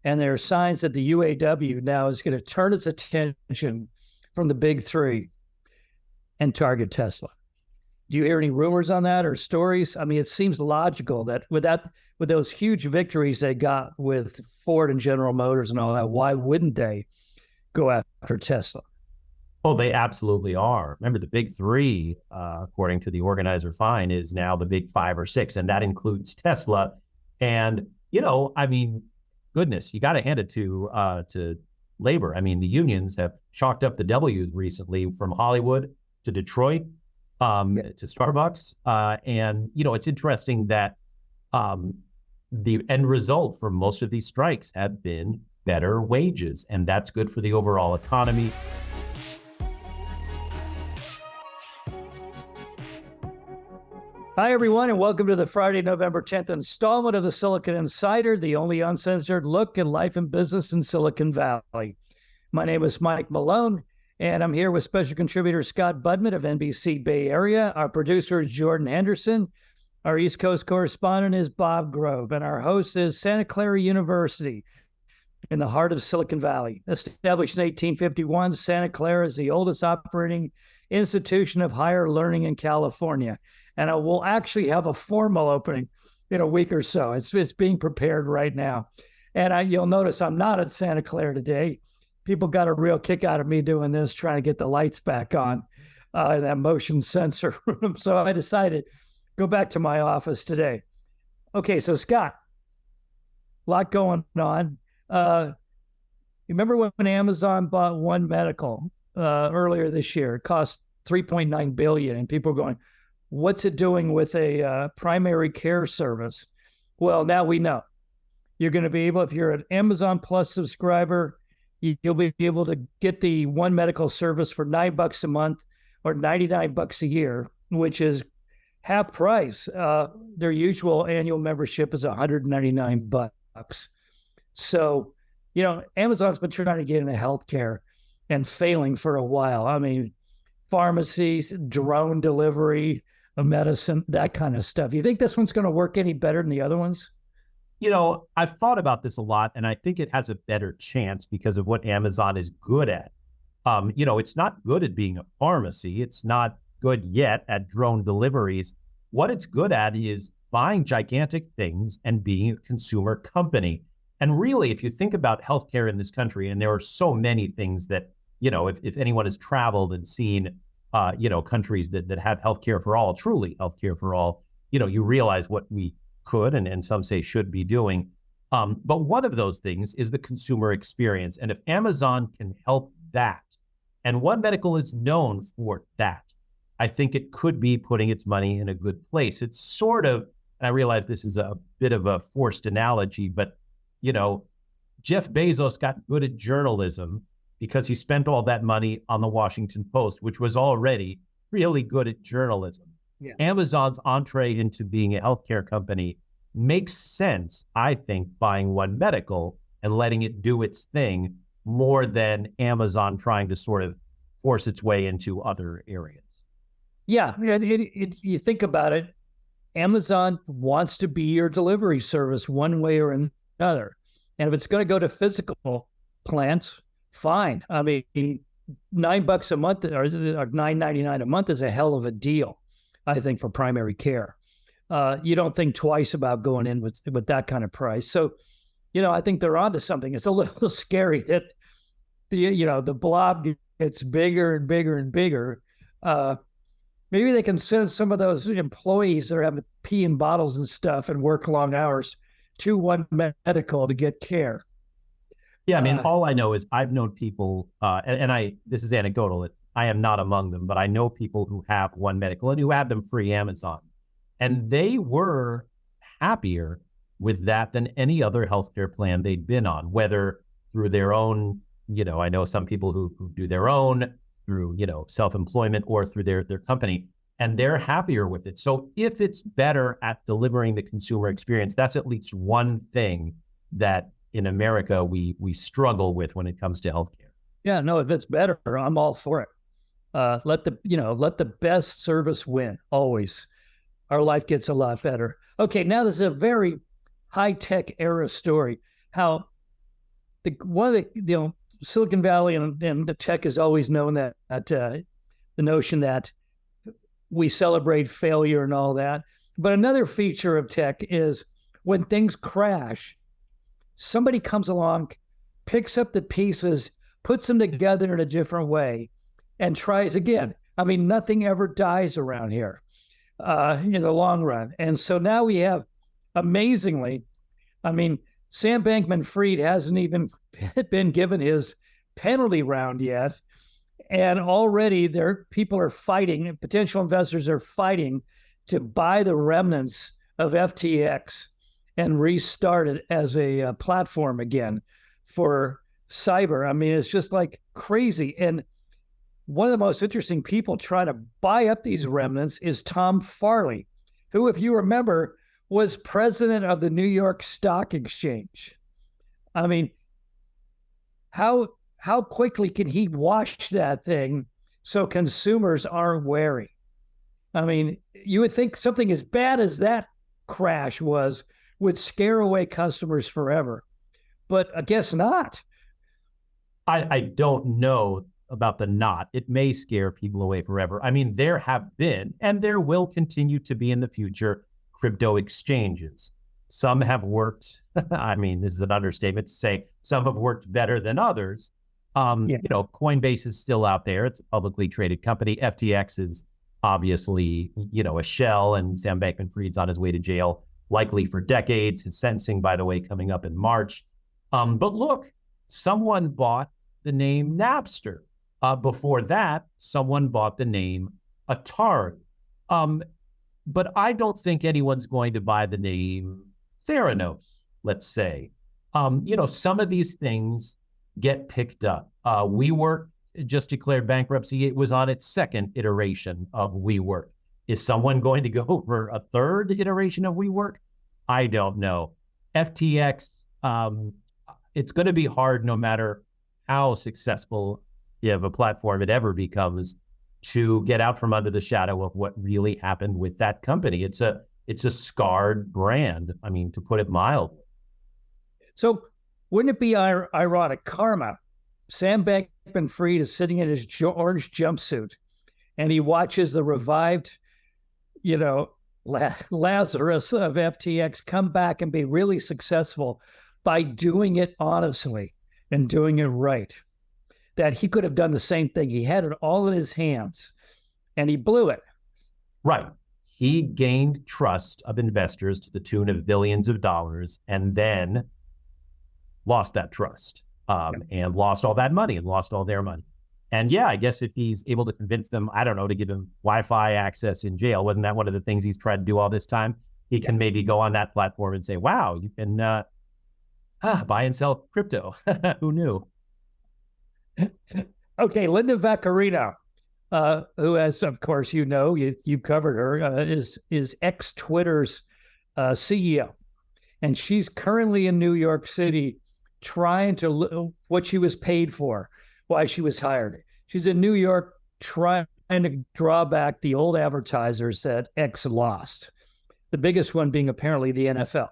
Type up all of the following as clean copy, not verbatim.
And there are signs that the UAW now is going to turn its attention from the big three and target Tesla. Do you hear any rumors on that or stories? I mean, it seems logical that with those huge victories they got with Ford and General Motors and all that, why wouldn't they go after Tesla? Oh, they absolutely are. Remember, the big three, according to the organizer fine, is now the big 5 or 6, and that includes Tesla. And, I mean, goodness, you got to hand it to labor. I mean, the unions have chalked up the W's recently from Hollywood to Detroit to Starbucks. And, it's interesting that the end result for most of these strikes have been better wages, and that's good for the overall economy. Hi, everyone, and welcome to the Friday, November 10th installment of the Silicon Insider, the only uncensored look at life and business in Silicon Valley. My name is Mike Malone, and I'm here with special contributor Scott Budman of NBC Bay Area. Our producer is Jordan Henderson. Our East Coast correspondent is Bob Grove, and our host is Santa Clara University in the heart of Silicon Valley. Established in 1851, Santa Clara is the oldest operating institution of higher learning in California. And we'll actually have a formal opening in a week or so. It's being prepared right now. And you'll notice I'm not at Santa Clara today. People got a real kick out of me doing this, trying to get the lights back on in that motion sensor room. So I decided go back to my office today. Okay, so Scott, a lot going on. You remember when Amazon bought One Medical earlier this year? It cost $3.9 billion, and people are going, what's it doing with a primary care service? Well, now we know. You're going to be able, if you're an Amazon Plus subscriber, you'll be able to get the One Medical service for $9 a month or $99 a year, which is half price. Their usual annual membership is $199. So, Amazon's been trying to get into healthcare and failing for a while. I mean, pharmacies, drone delivery of medicine, that kind of stuff. You think this one's going to work any better than the other ones? I've thought about this a lot, and I think it has a better chance because of what Amazon is good at. It's not good at being a pharmacy. It's not good yet at drone deliveries. What it's good at is buying gigantic things and being a consumer company. And really, if you think about healthcare in this country, and there are so many things that, if anyone has traveled and seen countries that have healthcare for all, truly healthcare for all, you realize what we could and some say should be doing. But one of those things is the consumer experience. And if Amazon can help that, and One Medical is known for that, I think it could be putting its money in a good place. It's sort of, and I realize this is a bit of a forced analogy, but, Jeff Bezos got good at journalism because he spent all that money on the Washington Post, which was already really good at journalism. Yeah. Amazon's entree into being a healthcare company makes sense, I think, buying One Medical and letting it do its thing more than Amazon trying to sort of force its way into other areas. Yeah, you think about it, Amazon wants to be your delivery service one way or another. And if it's going to go to physical plants, fine. I mean, $9 a month or $9.99 a month is a hell of a deal, I think, for primary care. You don't think twice about going in with that kind of price. So, I think they're onto something. It's a little scary that the blob gets bigger and bigger and bigger. Maybe they can send some of those employees that are having pee in bottles and stuff and work long hours to One Medical to get care. Yeah, I mean, all I know is I've known people, this is anecdotal, I am not among them, but I know people who have One Medical and who have them free Amazon. And they were happier with that than any other healthcare plan they'd been on, whether through their own, I know some people who do their own through, self-employment or through their company, and they're happier with it. So if it's better at delivering the consumer experience, that's at least one thing that in America we struggle with when it comes to healthcare. Yeah, no, if it's better, I'm all for it. Let the best service win always. Our life gets a lot better. Okay, now this is a very high-tech era story. How one of the Silicon Valley and the tech has always known that the notion that we celebrate failure and all that. But another feature of tech is when things crash, somebody comes along, picks up the pieces, puts them together in a different way, and tries again. I mean, nothing ever dies around here in the long run. And so now we have, amazingly, I mean, Sam Bankman-Fried hasn't even been given his penalty round yet. And already people are fighting, potential investors are fighting to buy the remnants of FTX and restart it as a platform again for cyber. I mean, it's just like crazy. And one of the most interesting people trying to buy up these remnants is Tom Farley, who, if you remember, was president of the New York Stock Exchange. I mean, how quickly can he wash that thing so consumers aren't wary? I mean, you would think something as bad as that crash would scare away customers forever, but I guess not. I don't know about the not. It may scare people away forever. I mean, there have been, and there will continue to be in the future, crypto exchanges. Some have worked, I mean, this is an understatement to say some have worked better than others. Coinbase is still out there. It's a publicly traded company. FTX is obviously, a shell, and Sam Bankman-Fried's on his way to jail, likely for decades. His sentencing, by the way, coming up in March. But look, someone bought the name Napster. Before that, someone bought the name Atari. But I don't think anyone's going to buy the name Theranos, let's say. Some of these things get picked up. WeWork just declared bankruptcy. It was on its second iteration of WeWork. Is someone going to go for a third iteration of WeWork? I don't know. FTX, it's going to be hard no matter how successful of a platform it ever becomes to get out from under the shadow of what really happened with that company. It's a scarred brand, I mean, to put it mildly. So wouldn't it be ironic? Karma. Sam Bankman-Fried is sitting in his orange jumpsuit, and he watches the revived, Lazarus of FTX come back and be really successful by doing it honestly and doing it right. That he could have done the same thing. He had it all in his hands, and he blew it. Right. He gained trust of investors to the tune of billions of dollars, and then lost that trust, and lost all that money and lost all their money. And yeah, I guess if he's able to convince them, I don't know, to give him Wi-Fi access in jail, wasn't that one of the things he's tried to do all this time? He can maybe go on that platform and say, wow, you can buy and sell crypto. Who knew? Okay, Linda Vaccarino, who has, of course, you've covered her, is ex-Twitter's CEO. And she's currently in New York City trying to what she was paid for, why she was hired. She's in New York trying to draw back the old advertisers that X lost. The biggest one being apparently the NFL.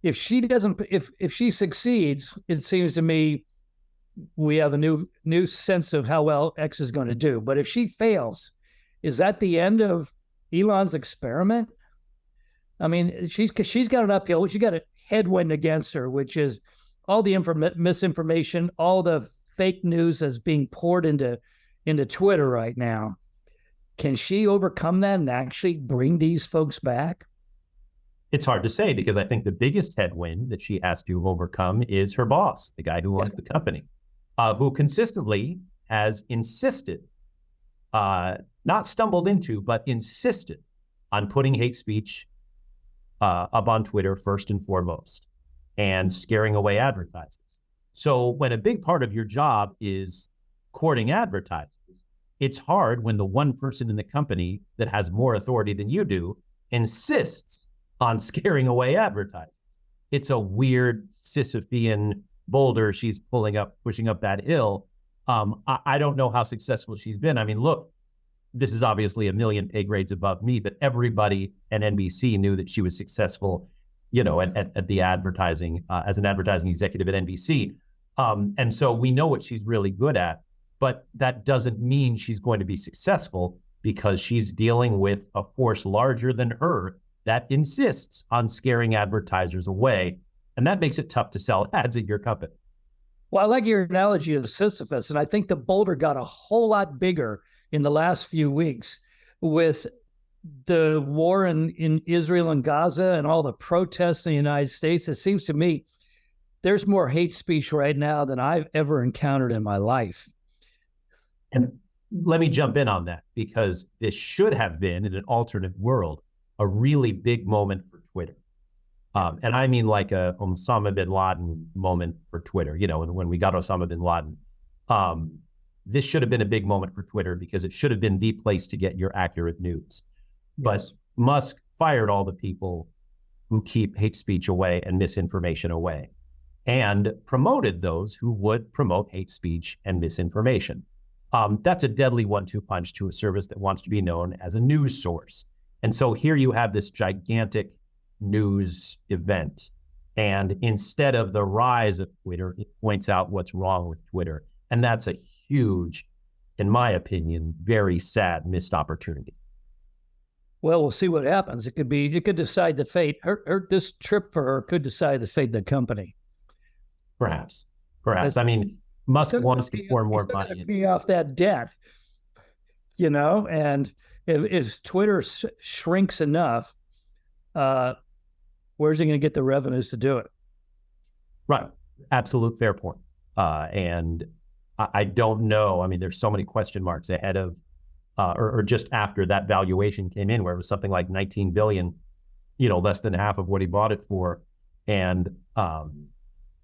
If she succeeds, it seems to me we have a new sense of how well X is going to do. But if she fails, is that the end of Elon's experiment? I mean, she's got an uphill. She got a headwind against her, which is all the misinformation, all the fake news that's being poured into Twitter right now. Can she overcome that and actually bring these folks back? It's hard to say, because I think the biggest headwind that she has to overcome is her boss, the guy who owns the company, who consistently has insisted, not stumbled into, but insisted on putting hate speech up on Twitter first and foremost, and scaring away advertisers. So when a big part of your job is courting advertisers, it's hard when the one person in the company that has more authority than you do insists on scaring away advertisers. It's a weird Sisyphean boulder she's pushing up that hill. I don't know how successful she's been. I mean, look, this is obviously a million pay grades above me, but everybody at NBC knew that she was successful at the advertising, as an advertising executive at NBC. And so we know what she's really good at, but that doesn't mean she's going to be successful because she's dealing with a force larger than her that insists on scaring advertisers away. And that makes it tough to sell ads at your company. Well, I like your analogy of Sisyphus, and I think the boulder got a whole lot bigger in the last few weeks with the war in Israel and Gaza and all the protests in the United States. It seems to me there's more hate speech right now than I've ever encountered in my life. And let me jump in on that, because this should have been, in an alternate world, a really big moment for Twitter. And I mean like a Osama bin Laden moment for Twitter, when we got Osama bin Laden. This should have been a big moment for Twitter because it should have been the place to get your accurate news. But Musk fired all the people who keep hate speech away and misinformation away, and promoted those who would promote hate speech and misinformation. That's a deadly 1-2 punch to a service that wants to be known as a news source. And so here you have this gigantic news event. And instead of the rise of Twitter, it points out what's wrong with Twitter. And that's a huge, in my opinion, very sad missed opportunity. Well, we'll see what happens. It could decide the fate. This trip for her could decide the fate of the company. Perhaps. I mean, Musk wants to pour more money. Pay off that debt, and if Twitter shrinks enough, where's he going to get the revenues to do it? Right. Absolute fair point. And I don't know. I mean, there's so many question marks ahead of, or just after that valuation came in, where it was something like 19 billion, less than half of what he bought it for. And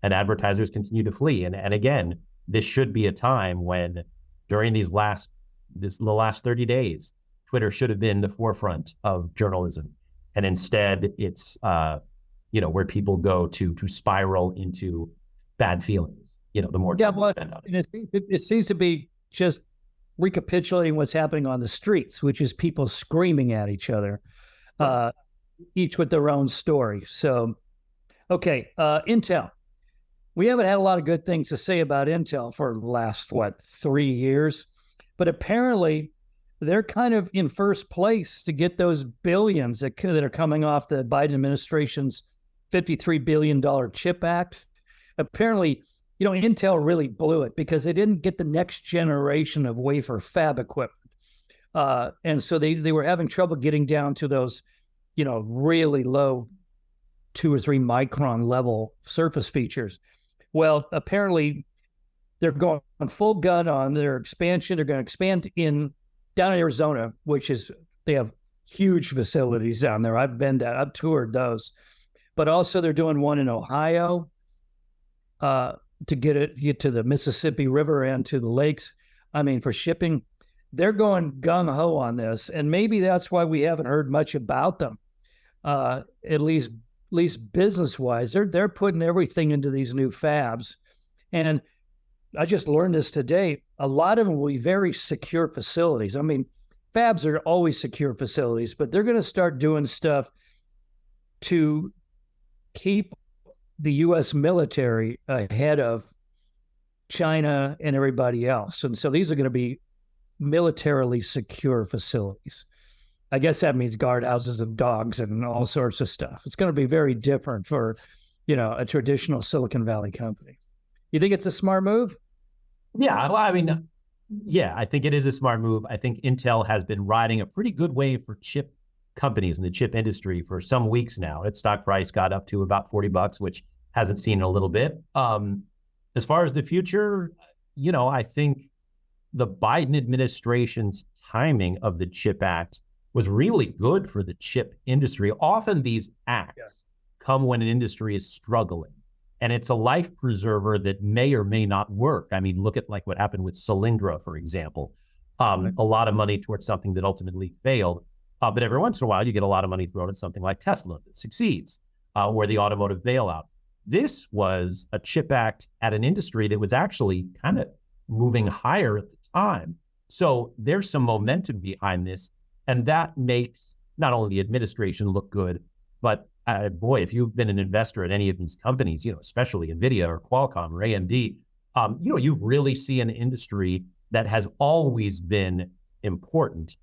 advertisers continue to flee. And again, this should be a time when, during the last 30 days, Twitter should have been the forefront of journalism. And instead it's, where people go to spiral into bad feelings, the more time you spend on it. It seems to be just recapitulating what's happening on the streets, which is people screaming at each other, each with their own story. So, okay, Intel. We haven't had a lot of good things to say about Intel for the last, 3 years, but apparently they're kind of in first place to get those billions that are coming off the Biden administration's $53 billion CHIP Act. Apparently, Intel really blew it because they didn't get the next generation of wafer fab equipment. And so they were having trouble getting down to those, really low 2 or 3 micron level surface features. Well, apparently they're going full gun on their expansion. They're going to expand down in Arizona, they have huge facilities down there. I've toured those, but also they're doing one in Ohio to get to the Mississippi River and to the lakes. I mean, for shipping, they're going gung ho on this, and maybe that's why we haven't heard much about them. At least business wise, they're putting everything into these new fabs, and I just learned this today. A lot of them will be very secure facilities. I mean, fabs are always secure facilities, but they're going to start doing stuff to keep the U.S. military ahead of China and everybody else. And so these are going to be militarily secure facilities. I guess that means guardhouses of dogs and all sorts of stuff. It's going to be very different for, a traditional Silicon Valley company. You think it's a smart move? Yeah, well, I mean, I think it is a smart move. I think Intel has been riding a pretty good wave for chip companies in the chip industry for some weeks now. Its stock price got up to about $40, which hasn't seen in a little bit. As far as the future, I think the Biden administration's timing of the CHIP Act was really good for the chip industry. Often these acts come when an industry is struggling, and it's a life preserver that may or may not work. I mean, look at like what happened with Solyndra, for example. A lot of money towards something that ultimately failed. But every once in a while, you get a lot of money thrown at something like Tesla that succeeds, or the automotive bailout. This was a CHIP Act at an industry that was actually kind of moving higher at the time. So there's some momentum behind this. And that makes not only the administration look good, but boy, if you've been an investor at any of these companies, especially NVIDIA or Qualcomm or AMD, you really see an industry that has always been important,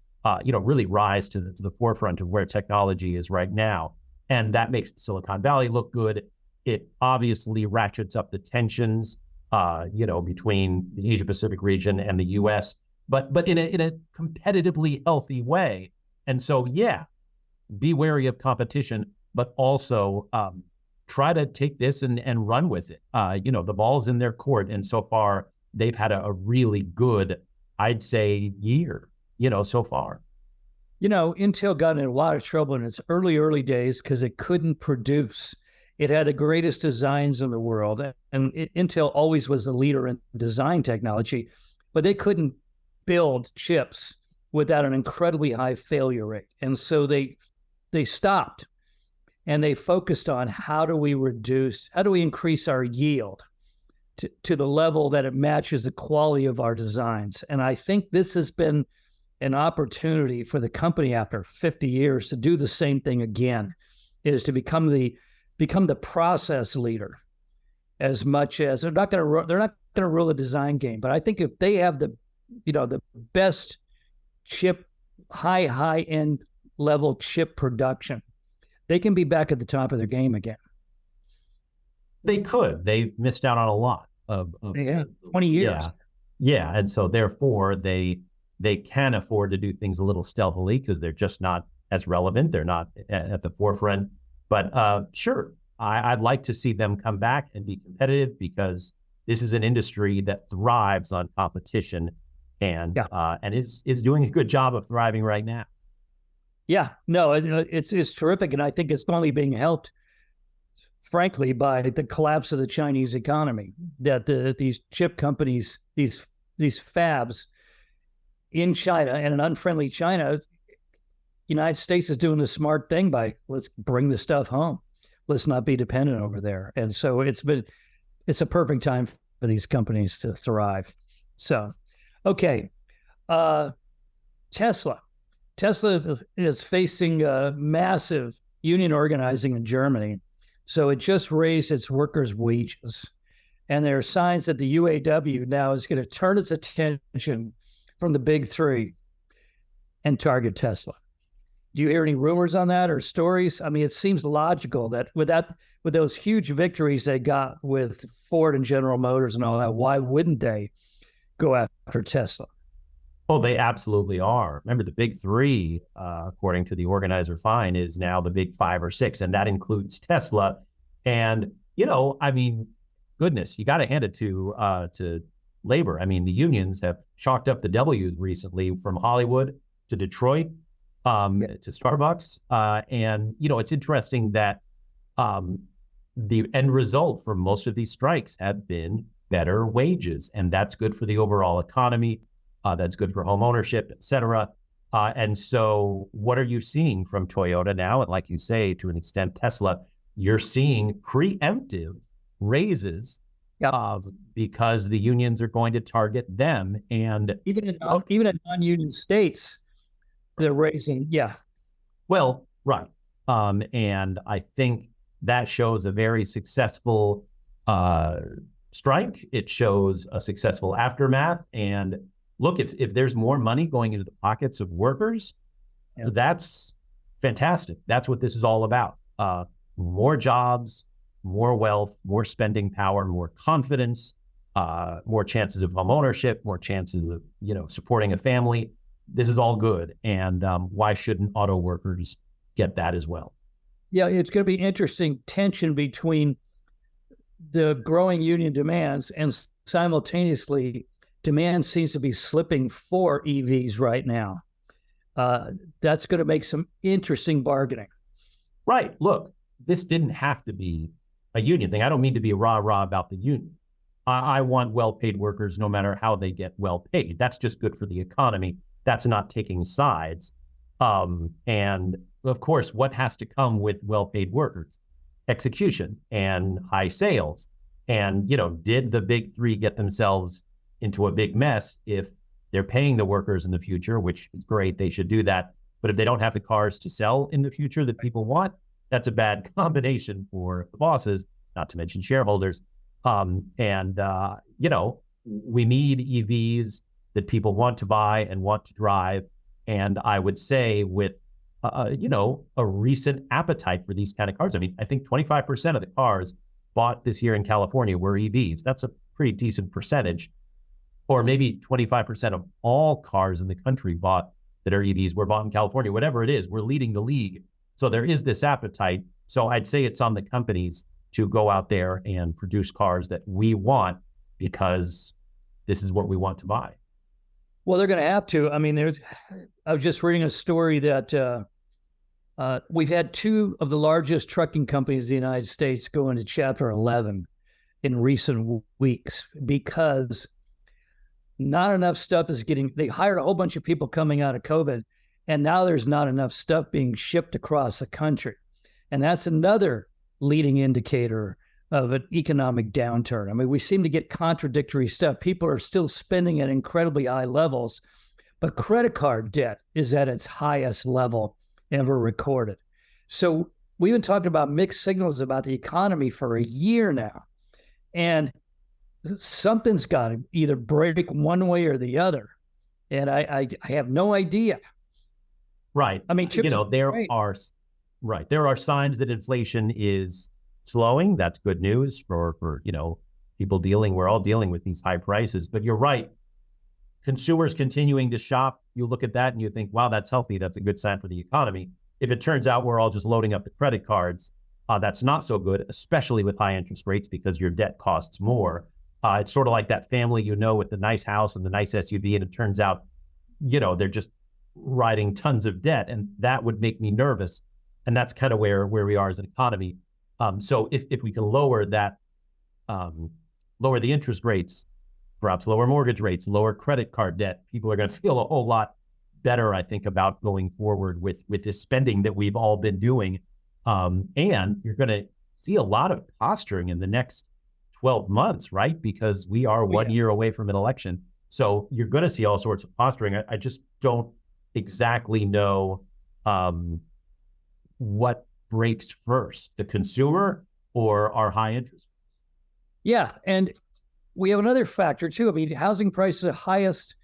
really rise to the forefront of where technology is right now. And that makes Silicon Valley look good. It obviously ratchets up the tensions, between the Asia Pacific region and the U.S., but in a competitively healthy way. And so, yeah, be wary of competition, but also try to take this and run with it. The ball's in their court, and so far they've had a really good, I'd say, year, so far. Intel got in a lot of trouble in its early days because it couldn't produce. It had the greatest designs in the world, and Intel always was the leader in design technology, but they couldn't build chips without an incredibly high failure rate. And so they stopped, and they focused on how do we increase our yield to the level that it matches the quality of our designs. And I think this has been an opportunity for the company after 50 years to do the same thing again, is to become the process leader, as much as they're not going to rule the design game. But I think if they have the best chip, high end level chip production, they can be back at the top of their game again. They could. They missed out on a lot of 20 years. Yeah. And so therefore they can afford to do things a little stealthily because they're just not as relevant. They're not at the forefront. But sure, I'd like to see them come back and be competitive, because this is an industry that thrives on competition and is doing a good job of thriving right now. Yeah, no, it's terrific, and I think it's only being helped, frankly, by the collapse of the Chinese economy. That these chip companies, these fabs in China, and an unfriendly China, United States is doing the smart thing by, let's bring the stuff home. Let's not be dependent over there. And so it's a perfect time for these companies to thrive. So, okay. Tesla is facing massive union organizing in Germany. So it just raised its workers' wages. And there are signs that the UAW now is going to turn its attention from the big three and target Tesla. Do you hear any rumors on that or stories? I mean, it seems logical that with those huge victories they got with Ford and General Motors and all that, why wouldn't they go after Tesla? Oh, they absolutely are. Remember, the big three, according to the organizer fine, is now the big 5 or 6, and that includes Tesla. And, I mean, goodness, you got to hand it to labor. I mean, the unions have chalked up the W's recently, from Hollywood to Detroit, to Starbucks. And, it's interesting that the end result for most of these strikes have been better wages, and that's good for the overall economy. That's good for home ownership, et cetera. And so what are you seeing from Toyota now? And like you say, to an extent, Tesla, you're seeing preemptive raises because the unions are going to target them. And even in non-union states, they're raising. Yeah. Well, right. And I think that shows a very successful strike. It shows a successful aftermath. And look, if there's more money going into the pockets of workers, that's fantastic. That's what this is all about. More jobs, more wealth, more spending power, more confidence, more chances of home ownership, more chances of, supporting a family. This is all good. And why shouldn't auto workers get that as well? Yeah, it's going to be interesting tension between the growing union demands and simultaneously demand seems to be slipping for EVs right now. That's going to make some interesting bargaining. Right. Look, this didn't have to be a union thing. I don't mean to be rah-rah about the union. I want well-paid workers no matter how they get well-paid. That's just good for the economy. That's not taking sides. And of course, what has to come with well-paid workers? Execution and high sales. And, did the big three get themselves into a big mess if they're paying the workers in the future, which is great, they should do that. But if they don't have the cars to sell in the future that people want, that's a bad combination for the bosses, not to mention shareholders. We need EVs that people want to buy and want to drive. And I would say with, a recent appetite for these kind of cars. I mean, I think 25% of the cars bought this year in California were EVs. That's a pretty decent percentage. Or maybe 25% of all cars in the country that are EVs were bought in California. Whatever it is, we're leading the league. So there is this appetite. So I'd say it's on the companies to go out there and produce cars that we want because this is what we want to buy. Well, they're going to have to. I mean, I was just reading a story that we've had two of the largest trucking companies in the United States go into Chapter 11 in recent weeks because not enough stuff is they hired a whole bunch of people coming out of COVID, and now there's not enough stuff being shipped across the country. And that's another leading indicator of an economic downturn. I mean, we seem to get contradictory stuff. People are still spending at incredibly high levels, but credit card debt is at its highest level ever recorded. So we've been talking about mixed signals about the economy for a year now, and something's got to either break one way or the other. And I have no idea. Right. I mean, there are signs that inflation is slowing. That's good news for people we're all dealing with these high prices. But you're right. Consumers continuing to shop, you look at that and you think, wow, that's healthy. That's a good sign for the economy. If it turns out we're all just loading up the credit cards, that's not so good, especially with high interest rates because your debt costs more. It's sort of like that family, with the nice house and the nice SUV, and it turns out, they're just riding tons of debt, and that would make me nervous. And that's kind of where we are as an economy. So if we can lower that, lower the interest rates, perhaps lower mortgage rates, lower credit card debt, people are going to feel a whole lot better, I think, about going forward with this spending that we've all been doing. And you're going to see a lot of posturing in the next 12 months, right? Because we are 1 year away from an election. So you're going to see all sorts of posturing. I just don't exactly know what breaks first, the consumer or our high interest rates. Yeah. And we have another factor too. I mean, housing prices are the highest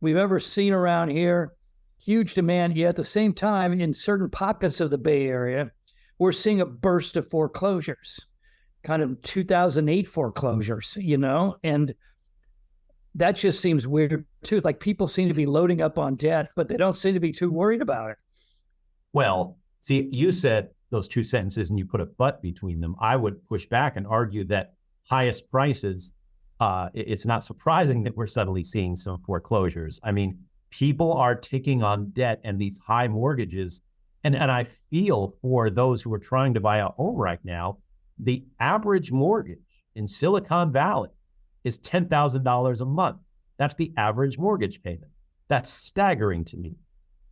we've ever seen around here. Huge demand. Yet at the same time, in certain pockets of the Bay Area, we're seeing a burst of foreclosures, kind of 2008 foreclosures, and that just seems weird too. Like people seem to be loading up on debt, but they don't seem to be too worried about it. Well, see, you said those two sentences and you put a but between them. I would push back and argue that highest prices, it's not surprising that we're suddenly seeing some foreclosures. I mean, people are taking on debt and these high mortgages. And I feel for those who are trying to buy a home right now, the average mortgage in Silicon Valley is $10,000 a month. That's the average mortgage payment. That's staggering to me.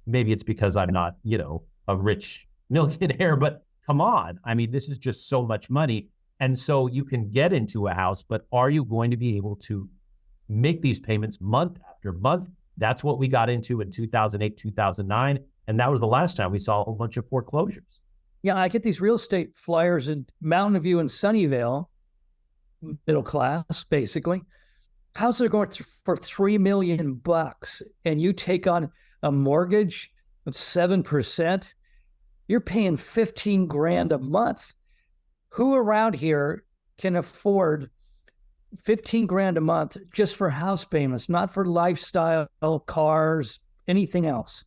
Maybe it's because I'm not, a rich millionaire, but come on. I mean, this is just so much money. And so you can get into a house, but are you going to be able to make these payments month after month? That's what we got into in 2008, 2009. And that was the last time we saw a whole bunch of foreclosures. Yeah, I get these real estate flyers in Mountain View and Sunnyvale, middle class, basically. Houses are going for $3 million, and you take on a mortgage of 7%, you're paying $15,000 a month. Who around here can afford $15,000 a month just for house payments, not for lifestyle, cars, anything else?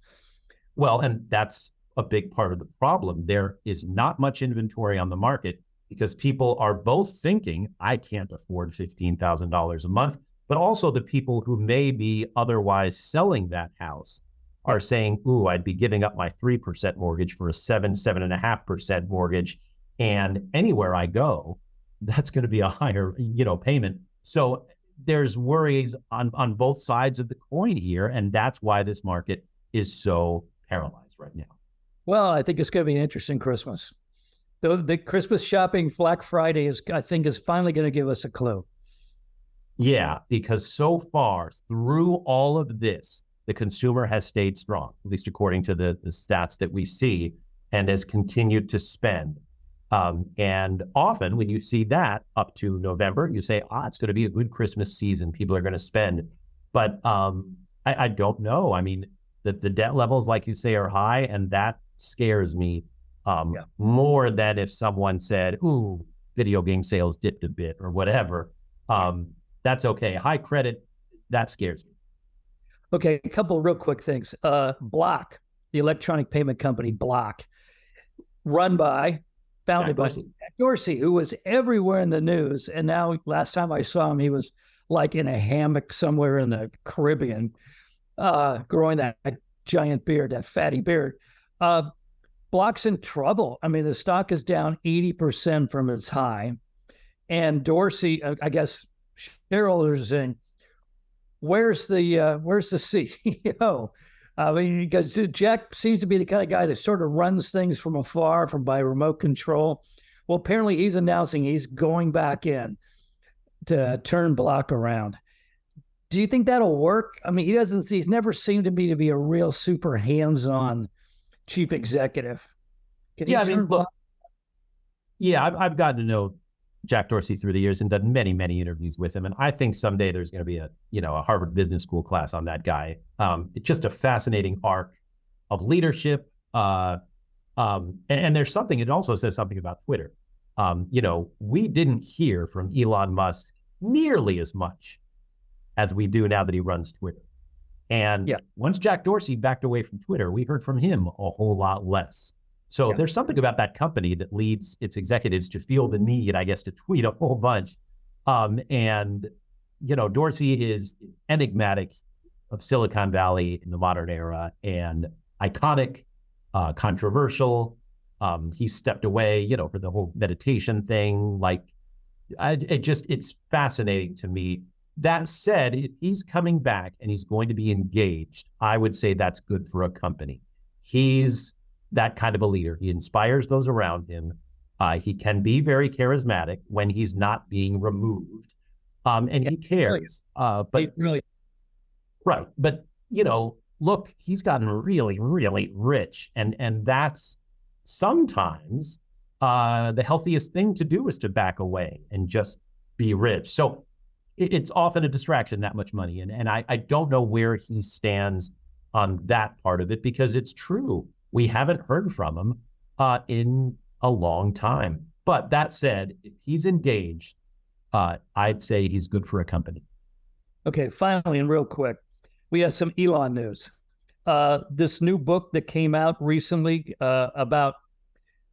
Well, and that's a big part of the problem. There is not much inventory on the market because people are both thinking, I can't afford $15,000 a month, but also the people who may be otherwise selling that house are saying, ooh, I'd be giving up my 3% mortgage for a 7.5% mortgage. And anywhere I go, that's going to be a higher, payment. So there's worries on both sides of the coin here. And that's why this market is so paralyzed right now. Well, I think it's going to be an interesting Christmas. The Christmas shopping, Black Friday is finally going to give us a clue. Yeah, because so far through all of this, the consumer has stayed strong, at least according to the stats that we see. and has continued to spend. And often when you see that up to November, you say, it's going to be a good Christmas season. People are going to spend. But I don't know. I mean, the debt levels, like you say, are high, and that scares me more than if someone said, ooh, video game sales dipped a bit or whatever. That's okay. High credit, that scares me. Okay, a couple of real quick things. Block, the electronic payment company Block, founded by Jack Dorsey, who was everywhere in the news. And now, last time I saw him, he was like in a hammock somewhere in the Caribbean, growing that giant beard, that fatty beard. Block's in trouble. I mean, the stock is down 80% from its high. And Dorsey, I guess, shareholders are saying, where's the CEO? I mean, because Jack seems to be the kind of guy that sort of runs things from afar, by remote control. Well, apparently he's announcing he's going back in to turn Block around. Do you think that'll work? I mean, he's never seemed to me to be a real super hands-on chief executive. I've gotten to know Jack Dorsey through the years and done many, many interviews with him. And I think someday there's going to be a Harvard Business School class on that guy. It's just a fascinating arc of leadership. And there's something, it also says something about Twitter. We didn't hear from Elon Musk nearly as much as we do now that he runs Twitter. And once Jack Dorsey backed away from Twitter, we heard from him a whole lot less. So there's something about that company that leads its executives to feel the need, I guess, to tweet a whole bunch. Dorsey is enigmatic of Silicon Valley in the modern era and iconic, controversial. He stepped away, for the whole meditation thing. It's fascinating to me. That said, if he's coming back and he's going to be engaged, I would say that's good for a company. He's that kind of a leader. He inspires those around him. He can be very charismatic when he's not being removed. He cares. Right. But, look, he's gotten really, really rich. And that's sometimes the healthiest thing to do is to back away and just be rich. So it's often a distraction, that much money. And I don't know where he stands on that part of it, because it's true. We haven't heard from him in a long time. But that said, if he's engaged, I'd say he's good for a company. Okay, finally, and real quick, we have some Elon news. This new book that came out recently about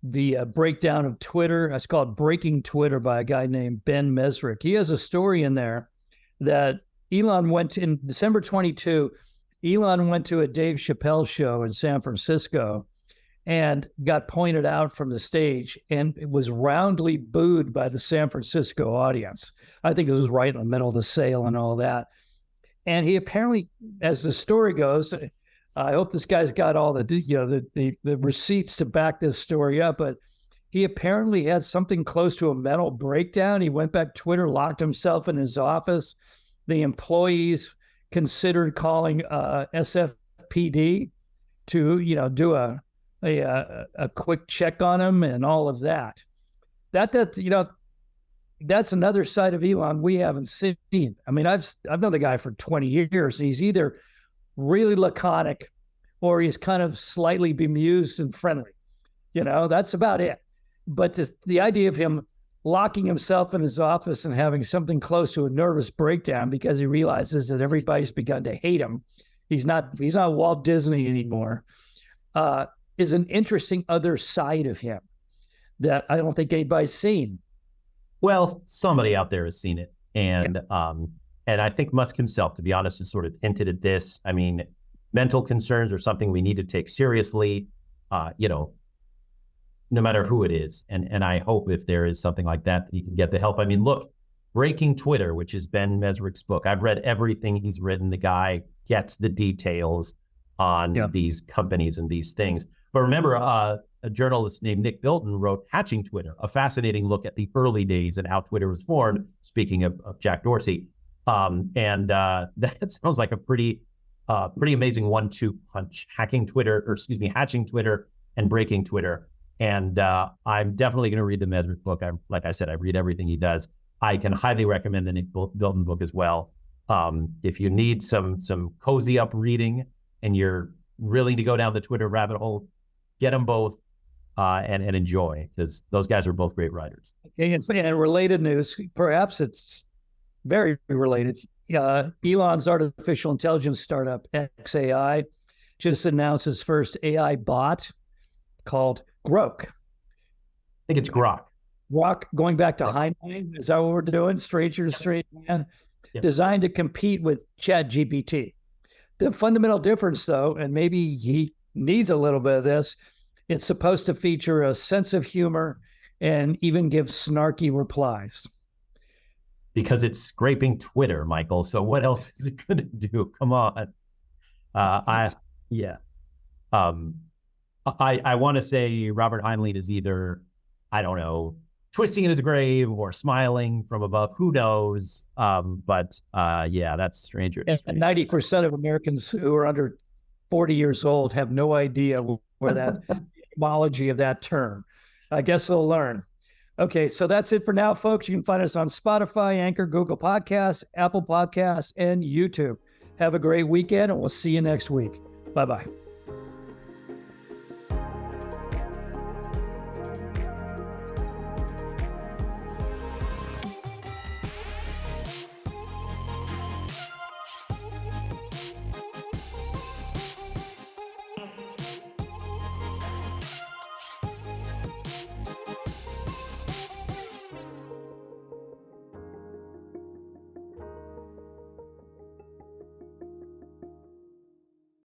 the breakdown of Twitter. It's called Breaking Twitter by a guy named Ben Mesrick. He has a story in there that Elon went in December 22. Elon went to a Dave Chappelle show in San Francisco and got pointed out from the stage, and it was roundly booed by the San Francisco audience. I think it was right in the middle of the sale and all that. And he apparently, as the story goes, I hope this guy's got all the receipts to back this story up, but he apparently had something close to a mental breakdown. He went back to Twitter, locked himself in his office. The employees considered calling SFPD to do a quick check on him and all of that. That's another side of Elon we haven't seen. I mean, I've known the guy for 20 years. He's either really laconic or he's kind of slightly bemused and friendly. That's about it. But the idea of him locking himself in his office and having something close to a nervous breakdown because he realizes that everybody's begun to hate him. He's not Walt Disney anymore. Is an interesting other side of him that I don't think anybody's seen. Well, somebody out there has seen it. And I think Musk himself, to be honest, has sort of hinted at this. I mean, mental concerns are something we need to take seriously, no matter who it is. And I hope if there is something like that, he can get the help. I mean, look, Breaking Twitter, which is Ben Mesrick's book. I've read everything he's written. The guy gets the details on these companies and these things. But remember, a journalist named Nick Bilton wrote Hatching Twitter, a fascinating look at the early days and how Twitter was formed, speaking of Jack Dorsey. That sounds like a pretty amazing 1-2 punch. Hatching Twitter and breaking Twitter. And I'm definitely going to read the Mesrick book. Like I said, I read everything he does. I can highly recommend the Nick Bilton book as well. If you need some cozy up reading and you're willing to go down the Twitter rabbit hole, get them both and enjoy, because those guys are both great writers. Okay, and related news, perhaps it's very related. Elon's artificial intelligence startup, XAI, just announced his first AI bot called Grok. I think it's Grok. Grok, going back to Heinlein, is that what we're doing? Stranger to straight man, designed to compete with ChatGPT. The fundamental difference, though, and maybe he needs a little bit of this, it's supposed to feature a sense of humor and even give snarky replies. Because it's scraping Twitter, Michael. So what else is it going to do? Come on. I want to say Robert Heinlein is either, I don't know, twisting in his grave or smiling from above. Who knows? But that's stranger. And 90% of Americans who are under 40 years old have no idea where that etymology of that term. I guess they'll learn. Okay, so that's it for now, folks. You can find us on Spotify, Anchor, Google Podcasts, Apple Podcasts, and YouTube. Have a great weekend, and we'll see you next week. Bye-bye.